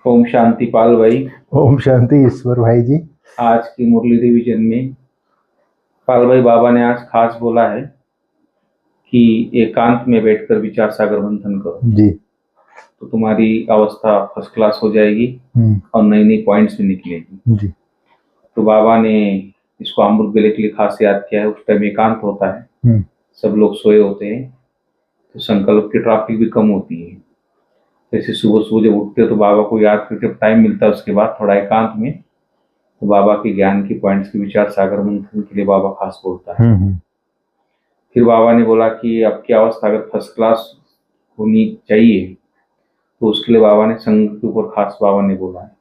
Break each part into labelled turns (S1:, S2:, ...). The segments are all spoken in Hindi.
S1: ओम शांति पाल भाई।
S2: ओम शांति ईश्वर भाई जी।
S1: आज की मुरली रिवीजन में पाल भाई बाबा ने आज खास बोला है कि एकांत में बैठकर विचार सागर मंथन करो
S2: जी।
S1: तो तुम्हारी अवस्था फर्स्ट क्लास हो जाएगी
S2: हम्म।
S1: और नई नई पॉइंट्स भी निकलेगी।
S2: जी।
S1: तो बाबा ने इसको अमृत बेले के लिए खास याद किया है। उस टाइम एकांत होता है, सब लोग सोए होते हैं, तो संकल्प की ट्रैफिक भी कम होती है। जैसे सुबह सुबह जब उठते हो तो बाबा को याद करके जब टाइम मिलता है उसके बाद थोड़ा एकांत में, तो बाबा के ज्ञान की पॉइंट्स की विचार सागर मंथन के लिए बाबा खास बोलता है। फिर बाबा ने बोला कि आपकी अवस्था अगर फर्स्ट क्लास होनी चाहिए तो उसके लिए बाबा ने संघ के ऊपर खास बाबा ने बोला है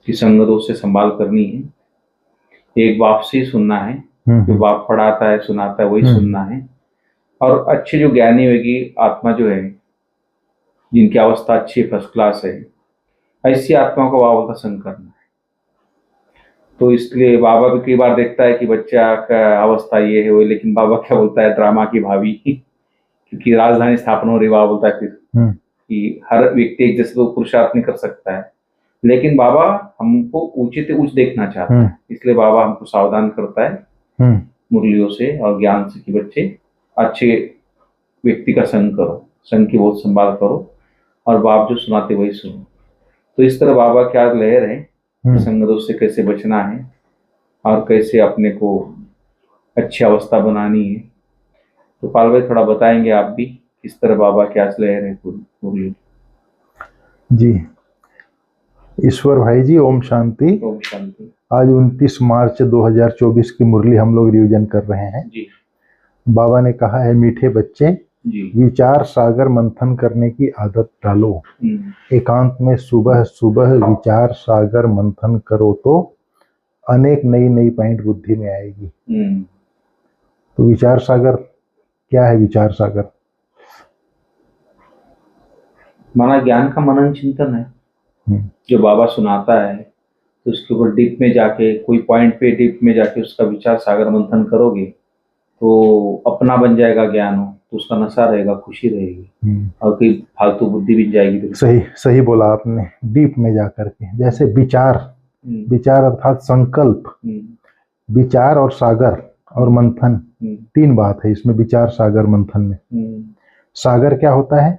S1: कि संघ दोष से संभाल करनी है। एक बाप से ही सुनना है, जो बाप पढ़ाता है सुनाता है वही सुनना है। और अच्छे जो ज्ञानी होगी आत्मा जो है, जिनकी अवस्था अच्छी फर्स्ट क्लास है, ऐसी आत्माओं को बाबा का संग करना है। तो इसलिए बाबा भी कई बार देखता है कि बच्चा का अवस्था ये है वो, लेकिन बाबा क्या बोलता है, ड्रामा की भाभी क्योंकि राजधानी स्थापना हो रही, बाबा बोलता है फिर कि हर व्यक्ति एक जैसे तो पुरुषार्थ नहीं कर सकता है, लेकिन बाबा हमको ऊंचे से ऊंच देखना चाहता है। इसलिए बाबा हमको सावधान करता है मुरलियों से और ज्ञान से कि बच्चे अच्छे व्यक्ति का संग करो, संग की बहुत संभाल करो और बाप जो सुनाते वही सुनो। तो इस तरह बाबा क्या लहर है, संग दोष से कैसे बचना है और कैसे अपने को अच्छी अवस्था बनानी है। तो पाल भाई थोड़ा बताएंगे आप भी किस तरह बाबा क्या लहर है पूरी।
S2: जी ईश्वर भाई जी, ओम शांति।
S1: ओम शांति।
S2: आज 29 मार्च 2024 की मुरली हम लोग रिवीजन कर रहे हैं जी। बाबा ने कहा है, मीठे बच्चे जी, विचार सागर मंथन करने की आदत डालो। एकांत में सुबह सुबह विचार सागर मंथन करो तो अनेक नई नई पॉइंट बुद्धि में आएगी। तो विचार सागर क्या है? विचार सागर
S1: माना ज्ञान का मनन चिंतन है जो बाबा सुनाता है, तो उसके ऊपर डीप में जाके कोई पॉइंट पे डीप में जाके उसका विचार सागर मंथन करोगे तो अपना बन जाएगा ज्ञान हो, तो उसका नशा रहेगा, खुशी रहेगी और कोई फालतू बुद्धि भी जाएगी। तो
S2: सही सही बोला आपने, डीप में जा करके। जैसे विचार, विचार अर्थात संकल्प, विचार और सागर और मंथन, तीन बात है इसमें विचार सागर मंथन में। सागर क्या होता है?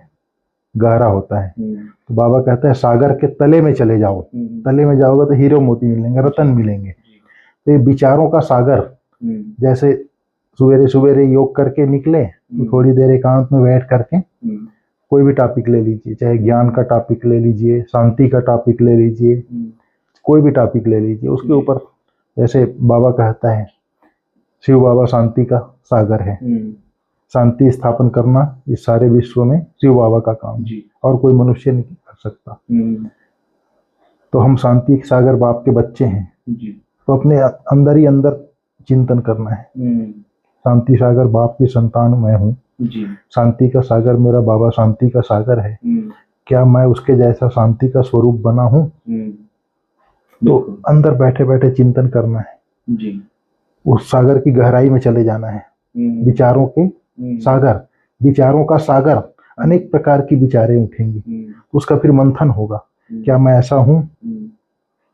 S2: गहरा होता है। तो बाबा कहते हैं सागर के तले में चले जाओ, तले में जाओगे तो हीरो मोती मिलेंगे, रतन मिलेंगे। तो ये विचारों का सागर, जैसे सवेरे सवेरे योग करके निकले तो थोड़ी देर एकांत में बैठ करके कोई भी टॉपिक ले लीजिए, चाहे ज्ञान का टॉपिक ले लीजिए, शांति का टॉपिक ले लीजिए, कोई भी टॉपिक ले लीजिए, उसके ऊपर जैसे बाबा कहता है शिव बाबा शांति का सागर है, शांति स्थापन करना इस सारे विश्व में शिव बाबा का काम है और कोई मनुष्य नहीं कर सकता। तो हम शांति सागर बाप के बच्चे हैं, तो अपने अंदर ही अंदर चिंतन करना है। शांति सागर बाप की संतान मैं हूँ, शांति का सागर मेरा बाबा शांति का सागर है, क्या मैं उसके जैसा शांति का स्वरूप बना हूँ? तो अंदर बैठे बैठे चिंतन करना है, उस सागर की गहराई में चले जाना है। विचारों के सागर, विचारों का सागर, अनेक प्रकार की विचारें उठेंगी, उसका फिर मंथन होगा। क्या मैं ऐसा हूँ?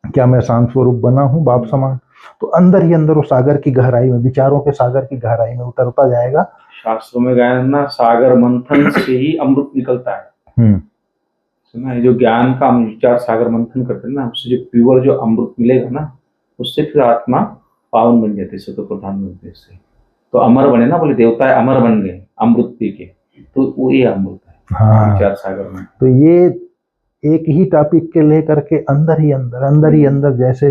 S2: क्या मैं शांत स्वरूप बना हूँ बाप समान? तो अंदर ही अंदर वो सागर की गहराई में, विचारों के सागर की गहराई में उतरता जाएगा।
S1: शास्त्रों में गाया ना, सागर मंथन से ही अमृत निकलता है। सुना है, जो ज्ञान का विचार सागर मंथन करते हैं ना, उससे जो प्योर जो अमृत मिलेगा ना, उससे फिर आत्मा पावन बन जाती है, तो प्रधान बनते से तो अमर बने ना, बोले देवता अमर बन गए अमृत पी के, तो वो ये अमृत है। हाँ, विचार सागर में।
S2: तो ये एक ही टॉपिक के लेकर के अंदर ही अंदर जैसे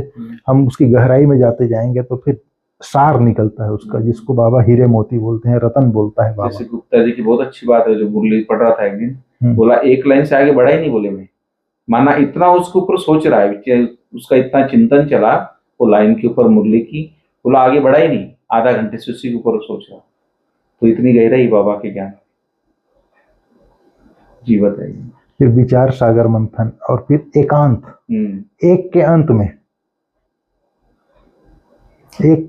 S2: हम उसकी गहराई में जाते जाएंगे तो फिर सार निकलता है उसका, जिसको बाबा हीरे मोती बोलते हैं, रतन बोलता है बाबा।
S1: जैसे गुप्ता जी की बहुत अच्छी बात है, जो मुरली पढ़ रहा था एक दिन, बोला एक लाइन से आगे बढ़ा ही नहीं, बोले मैं, माना इतना उसके ऊपर सोच रहा है, उसका इतना चिंतन चला वो लाइन के ऊपर मुरली की, बोला आगे बढ़ा ही नहीं, आधा घंटे से उसी के ऊपर सोच रहा। तो इतनी गहराई बाबा के ज्ञान। जी बताइए।
S2: फिर विचार सागर मंथन और फिर एकांत। एक के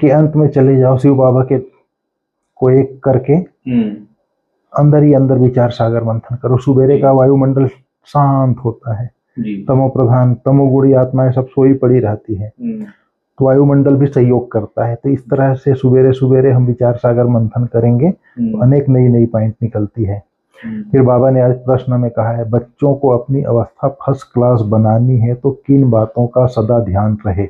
S2: अंत में चले जाओ, शिव बाबा के को एक करके अंदर ही अंदर विचार सागर मंथन करो। सुबेरे का वायुमंडल शांत होता है,
S1: जी।
S2: तमो प्रधान तमोगुणी आत्माएं सब सोई पड़ी रहती है, तो वायुमंडल भी सहयोग करता है। तो इस तरह से सुबेरे सुबेरे हम विचार सागर मंथन करेंगे तो अनेक नई नई पॉइंट निकलती है। फिर बाबा ने आज प्रश्न में कहा है, बच्चों को अपनी अवस्था फर्स्ट क्लास बनानी है तो किन बातों का सदा ध्यान रहे।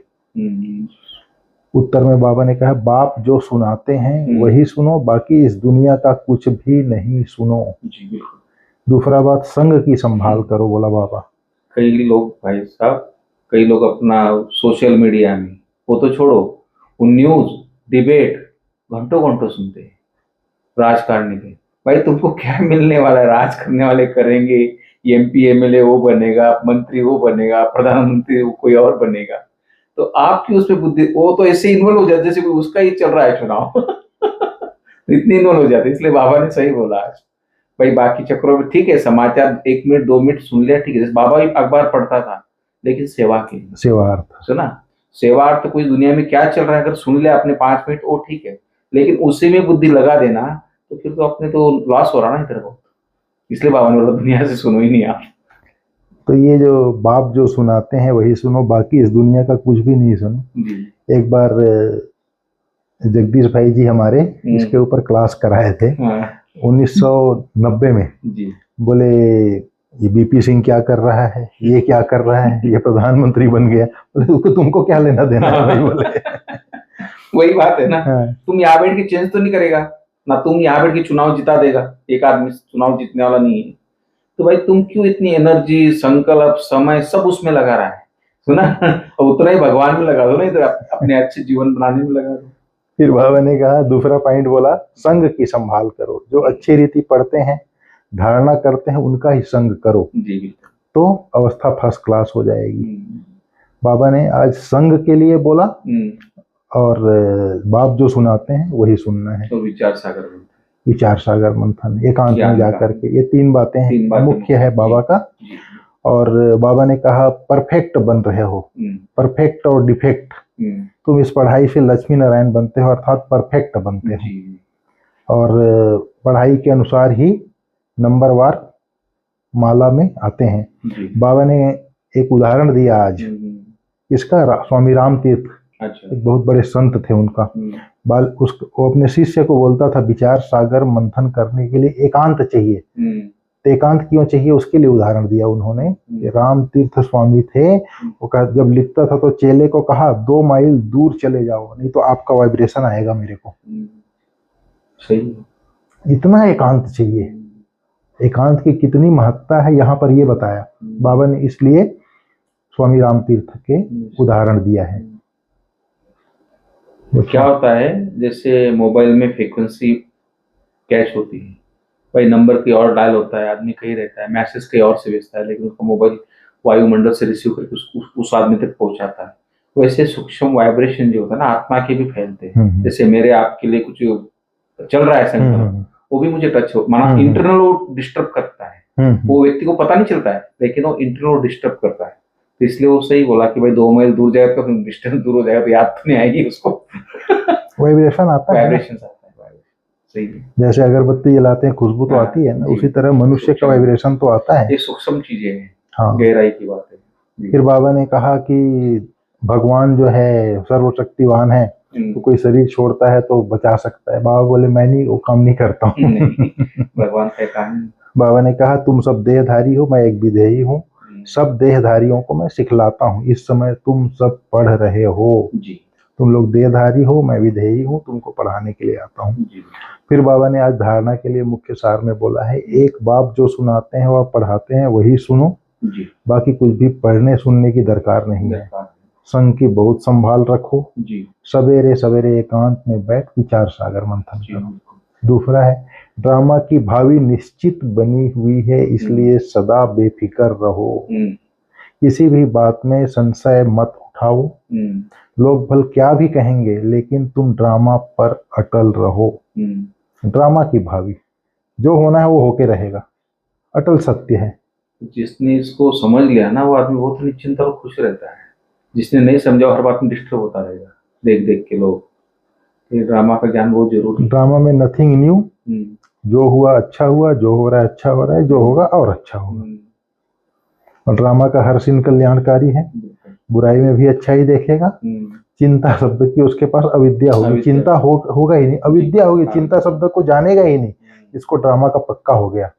S2: उत्तर में बाबा ने कहा, बाप जो सुनाते हैं वही सुनो, बाकी इस दुनिया का कुछ भी नहीं सुनो। दूसरा बात, संग की संभाल करो, बोला बाबा।
S1: कई लोग भाई साहब, कई लोग अपना सोशल मीडिया में, वो तो छोड़ो, वो न्यूज डिबेट घंटों घंटों सुनते हैं राजकारणी पे। भाई तुमको क्या मिलने वाला है? राज करने वाले करेंगे, एमपी एमएलए वो बनेगा, मंत्री वो बनेगा, प्रधानमंत्री वो कोई और बनेगा, तो आपकी उस पर बुद्धि, वो तो ऐसे इन्वॉल्व हो जाते जैसे कोई उसका ही चल रहा है चुनाव। इतनी इन्वॉल्व हो जाते। इसलिए बाबा ने सही बोला आज भाई, बाकी चक्रों में ठीक है, समाचार 1 मिनट 2 मिनट सुन लिया ठीक है, जैसे बाबा भी अखबार पढ़ता था, लेकिन सेवा के लिए,
S2: सेवार्थ
S1: सुना, सेवार्थ कोई दुनिया में क्या चल रहा है अगर सुन लिया आपने 5 मिनट, वो ठीक है, लेकिन उसी में बुद्धि लगा देना तो फिर तो अपने तो लॉस हो रहा ना इधर को। इसलिए बाबा ने बोला दुनिया से सुनो ही नहीं आप।
S2: तो ये जो बाप जो सुनाते हैं वही सुनो, बाकी इस दुनिया का कुछ भी नहीं सुनो। एक बार जगदीश भाई जी हमारे इसके ऊपर क्लास कराए थे 1990 में।
S1: जी।
S2: बोले ये बीपी सिंह क्या कर रहा है, ये क्या कर रहा है, ये प्रधानमंत्री बन गया। बोले उसको तुमको क्या लेना देना है भाई, बोले।
S1: वही बात है ना, तुम यहाँ बैठ के चेंज तो नहीं करेगा ना, तुम यहाँ बैठ के चुनाव जिता देगा, एक आदमी चुनाव जीतने वाला नहीं है, तो भाई तुम क्यों इतनी एनर्जी, संकल्प, समय सब उसमें लगा रहा है, सुना। और उतना ही भगवान में लगा दो ना, इधर अपने अच्छे जीवन बनाने में लगा दो।
S2: फिर बाबा ने कहा, दूसरा पॉइंट बोला, संग की संभाल करो। जो अच्छी रीति पढ़ते हैं, धारणा करते हैं, उनका ही संग करो,
S1: जी,
S2: तो अवस्था फर्स्ट क्लास हो जाएगी। बाबा ने आज संग के लिए बोला, और बाप जो सुनाते हैं वही सुनना है।
S1: तो विचार
S2: सागर मंथन एकांत में जाकर के, ये 3 बातें हैं, मुख्य है बाबा का। और बाबा ने कहा, परफेक्ट बन रहे हो, परफेक्ट और डिफेक्ट, तुम इस पढ़ाई से लक्ष्मी नारायण बनते हो, अर्थात परफेक्ट बनते हो, और पढ़ाई के अनुसार ही नंबरवार माला में आते हैं। बाबा ने एक उदाहरण दिया आज, इसका स्वामी राम तीर्थ, एक बहुत बड़े संत थे, उनका वो अपने शिष्य को बोलता था, विचार सागर मंथन करने के लिए एकांत चाहिए। तो एकांत क्यों चाहिए, उसके लिए उदाहरण दिया उन्होंने। राम तीर्थ स्वामी थे, वो जब लिखता था तो चेले को कहा, 2 माइल दूर चले जाओ, नहीं तो आपका वाइब्रेशन आएगा मेरे को।
S1: सही,
S2: इतना एकांत चाहिए। एकांत की कितनी महत्ता है यहाँ पर ये बताया बाबा ने, इसलिए स्वामी राम तीर्थ के उदाहरण दिया है।
S1: क्या होता है, जैसे मोबाइल में फ्रीक्वेंसी कैच होती है, भाई नंबर की और डायल होता है, आदमी कहीं रहता है, मैसेज कहीं और से भेजता है, लेकिन उसका मोबाइल वायुमंडल से रिसीव करके उस आदमी तक पहुंचाता है। वैसे सूक्ष्म वाइब्रेशन जो होता है ना, आत्मा के भी फैलते हैं। जैसे मेरे आपके लिए कुछ चल रहा है संकल्प, वो भी मुझे टच हो, माना इंटरनल वो डिस्टर्ब करता है, वो व्यक्ति को पता नहीं चलता है, लेकिन वो इंटरनल डिस्टर्ब करता है। तो इसलिए वो सही बोला कि भाई 2 माइल दूर जाएगा तो डिस्टेंस दूर हो जाएगा, तो याद तो नहीं आएगी उसको।
S2: वाइब्रेशन आता है,
S1: वाइब्रेशन आता है, सही है।
S2: जैसे अगरबत्ती जलाते हैं खुशबू तो आती है ना, उसी तरह मनुष्य का वाइब्रेशन तो आता है।
S1: ये सूक्ष्म चीजें हैं,
S2: हाँ,
S1: गहराई की बात है।
S2: फिर बाबा ने कहा कि भगवान जो है सर्वशक्तिवान है, तो कोई शरीर छोड़ता है तो बचा सकता है। बाबा बोले, मैं नहीं, वो काम नहीं करता हूँ।
S1: भगवान का काम।
S2: बाबा ने कहा, तुम सब देहधारी हो, मैं एक विधेयी हूँ, सब देहधारियों को मैं सिखलाता हूँ। इस समय तुम सब पढ़ रहे हो, तुम लोग देहधारी हो, मैं विधेयी हूँ, तुमको पढ़ाने के लिए आता हूँ। फिर बाबा ने आज धारणा के लिए मुख्य सार में बोला है, एक बाप जो सुनाते हैं वह पढ़ाते हैं वही सुनो, बाकी कुछ भी पढ़ने सुनने की दरकार नहीं है। संग की बहुत संभाल रखो, सवेरे सवेरे एकांत में बैठ विचार सागर मंथन करो। दूसरा है, ड्रामा की भावी निश्चित बनी हुई है, इसलिए सदा बेफिक्र रहो, किसी भी बात में संशय मत उठाओ। लोग भल क्या भी कहेंगे, लेकिन तुम ड्रामा पर अटल रहो। ड्रामा की भावी जो होना है वो होके रहेगा, अटल सत्य है।
S1: जिसने इसको समझ लिया ना, वो आदमी बहुत निश्चिंत और खुश रहता है। जिसने नहीं समझा, हर बात में डिस्टर्ब होता रहेगा, देख देख के लोग। ये ड्रामा का ज्ञान बहुत जरूरी है।
S2: ड्रामा में नथिंग न्यू, जो हुआ अच्छा हुआ, जो हो रहा है अच्छा हो रहा है, जो होगा और अच्छा होगा। और ड्रामा का हर सीन कल्याणकारी है, बुराई में भी अच्छाई देखेगा। चिंता शब्द की उसके पास अविद्या होगी, चिंता होगा ही नहीं, अविद्या होगी, चिंता शब्द को जानेगा ही नहीं, इसको ड्रामा का पक्का हो गया।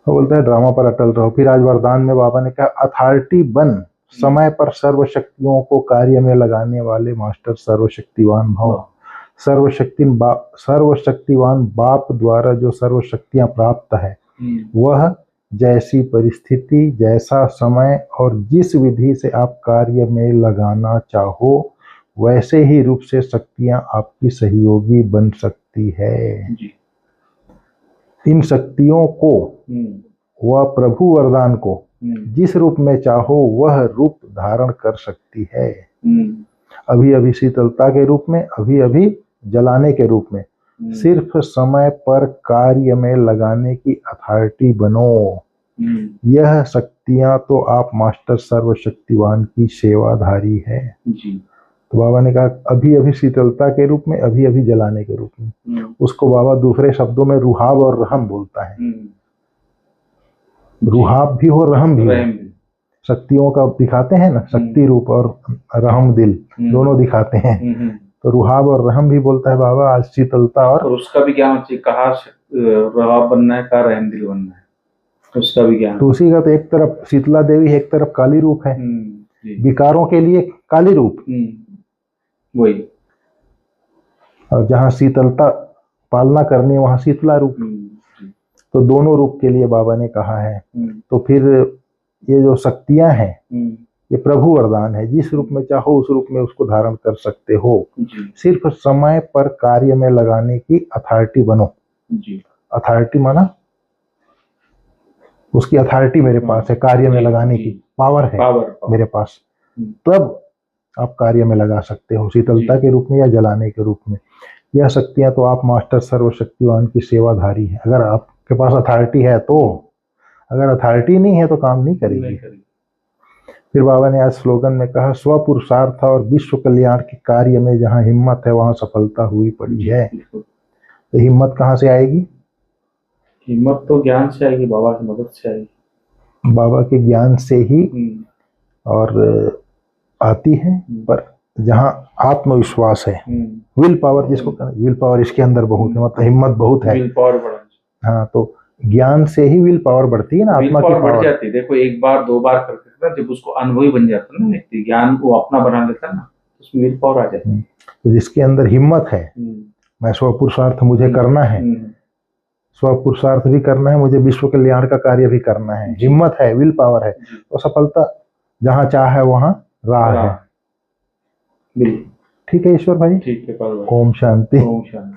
S2: तो बोलता है ड्रामा पर अटल रहो। फिर आज वरदान में बाबा ने कहा अथॉरिटी बन, समय पर सर्व शक्तियों को कार्य में लगाने वाले मास्टर सर्वशक्तिवान भव। सर्वशक्तिवान बाप द्वारा जो सर्व शक्तियां प्राप्त है, वह जैसी परिस्थिति, जैसा समय और जिस विधि से आप कार्य में लगाना चाहो, वैसे ही रूप से शक्तियां आपकी सहयोगी बन सकती है। इन शक्तियों को, वह प्रभु वरदान को जिस रूप में चाहो वह रूप धारण कर सकती है। अभी अभी शीतलता के रूप में, अभी अभी जलाने के रूप में। सिर्फ समय पर कार्य में लगाने की अथॉरिटी बनो। यह शक्तियां तो आप मास्टर सर्वशक्तिवान की सेवाधारी है। तो बाबा ने कहा अभी अभी शीतलता के रूप में, अभी अभी जलाने के रूप में। उसको बाबा दूसरे शब्दों में रुहाब और रहम बोलता है। रुहाब भी हो, रहम भी हो। शक्तियों का दिखाते हैं ना, शक्ति रूप और रहम दिल दोनों दिखाते हैं। तो रुहाब और रहम भी बोलता है बाबा। आज शीतलता और
S1: उसका भी ज्ञान चाहिए, कहा रुहाब बनना है, कहा रहम दिल बनना है, उसका भी ज्ञान।
S2: तो उसी का तो एक तरफ शीतला देवी है, एक तरफ काली रूप है। विकारों के लिए काली रूप
S1: वही,
S2: और जहाँ शीतलता पालना करनी है वहां शीतला रूप। तो दोनों रूप के लिए बाबा ने कहा है। तो फिर ये जो शक्तियां हैं, ये प्रभु वरदान है, जिस रूप में चाहो उस रूप में उसको धारण कर सकते हो। सिर्फ समय पर कार्य में लगाने की अथॉरिटी बनो। अथॉरिटी माना उसकी अथॉरिटी मेरे पास है, कार्य में लगाने की पावर है मेरे पास, तब आप कार्य में लगा सकते हो, शीतलता के रूप में या जलाने के रूप में। यह शक्तियां तो आप मास्टर सर्वशक्तिवान की सेवाधारी है। अगर आपके पास अथॉरिटी है तो, अगर अथॉरिटी नहीं है तो काम नहीं करेगी। फिर बाबा ने आज स्लोगन में कहा स्वपुरुषार्थ और विश्व कल्याण के कार्य में जहाँ हिम्मत है वहाँ सफलता हुई पड़ी है। तो हिम्मत कहाँ से आएगी?
S1: हिम्मत तो ज्ञान से आएगी, बाबा की मदद से आएगी,
S2: बाबा के ज्ञान से ही और आती है। पर जहाँ आत्मविश्वास है, विल पावर जिसको कहते, विल पावर इसके अंदर बहुत है, मतलब हिम्मत बहुत है।
S1: विल पावर बढ़ा,
S2: हाँ, तो ज्ञान से ही विल पावर बढ़ती है ना, आत्मा की पावर
S1: बढ़ जाती है। देखो एक बार दो बार करके जब उसको अनुभवी बन जाता है ना व्यक्ति, ज्ञान को अपना बना लेता है ना, उसमें विल पावर आ जाती है।
S2: तो जिसके अंदर हिम्मत है, मैं स्वपुरुषार्थ मुझे करना है, स्वपुरुषार्थ भी करना है, मुझे विश्व कल्याण का कार्य भी करना है, हिम्मत है, विल पावर है, तो सफलता जहाँ चाह है वहाँ राह है। ठीक है ईश्वर भाई,
S1: ठीक है।
S2: ओम शांति।
S1: ओम शांति।